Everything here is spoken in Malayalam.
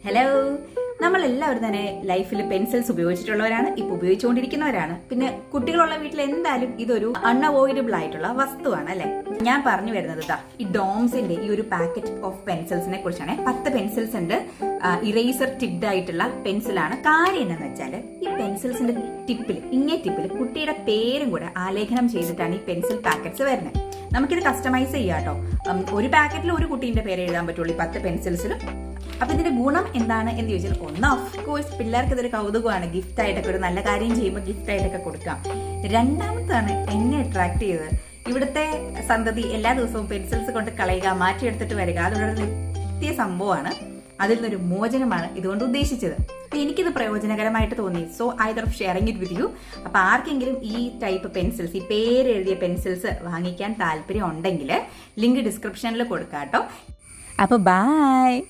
ഹലോ, നമ്മളെല്ലാവരും തന്നെ ലൈഫിൽ പെൻസിൽസ് ഉപയോഗിച്ചിട്ടുള്ളവരാണ്, ഇപ്പൊ ഉപയോഗിച്ചുകൊണ്ടിരിക്കുന്നവരാണ്. പിന്നെ കുട്ടികളുള്ള വീട്ടിൽ എന്തായാലും ഇതൊരു അൺഅവോയ്ഡബിൾ ആയിട്ടുള്ള വസ്തുവാണ് അല്ലെ. ഞാൻ പറഞ്ഞു വരുന്നത് ഈ ഡോംസിന്റെ ഈ ഒരു പാക്കറ്റ് ഓഫ് പെൻസിൽസിനെ കുറിച്ചാണ്. 10 പെൻസിൽസ് ഉണ്ട്, ഇറേസർ ടിപ്ഡ് ആയിട്ടുള്ള പെൻസിലാണ്. കാര്യം എന്താണെന്ന് വെച്ചാൽ ഈ പെൻസിൽസിന്റെ ഇങ്ങേ ടിപ്പിൽ കുട്ടിയുടെ പേരും കൂടെ ആലേഖനം ചെയ്തിട്ടാണ് ഈ പെൻസിൽ പാക്കറ്റ്സ് വരുന്നത്. നമുക്കിത് കസ്റ്റമൈസ് ചെയ്യാം കേട്ടോ. ഒരു പാക്കറ്റിൽ ഒരു കുട്ടീന്റെ പേര് എഴുതാൻ പറ്റുള്ളൂ ഈ 10 പെൻസിൽസിലും. അപ്പൊ ഇതിന്റെ ഗുണം എന്താണ് എന്ന് ചോദിച്ചാൽ, ഒന്ന് ഓഫ് കോഴ്സ് പിള്ളേർക്ക് ഇതൊരു കൗതുകമാണ്, ഗിഫ്റ്റ് ആയിട്ടൊക്കെ ഒരു നല്ല കാര്യം ചെയ്യുമ്പോൾ ഗിഫ്റ്റ് ആയിട്ടൊക്കെ കൊടുക്കാം. രണ്ടാമത്താണ് എന്നെ അട്രാക്ട് ചെയ്തത്, ഇവിടുത്തെ സന്തതി എല്ലാ ദിവസവും പെൻസിൽസ് കൊണ്ട് കളയുക, മാറ്റിയെടുത്തിട്ട് വരിക, അതൊരു നിത്യ സംഭവമാണ്. അതിൽ നിന്നൊരു മോചനമാണ് ഇതുകൊണ്ട് ഉദ്ദേശിച്ചത്. അപ്പൊ എനിക്കിത് പ്രയോജനകരമായിട്ട് തോന്നി. So I of sharing it with you. അപ്പൊ ആർക്കെങ്കിലും ഈ ടൈപ്പ് പെൻസിൽസ്, ഈ പേരെഴുതിയ പെൻസിൽസ് വാങ്ങിക്കാൻ താല്പര്യം ഉണ്ടെങ്കിൽ ലിങ്ക് ഡിസ്ക്രിപ്ഷനിൽ കൊടുക്കാം കേട്ടോ. അപ്പൊ ബൈ.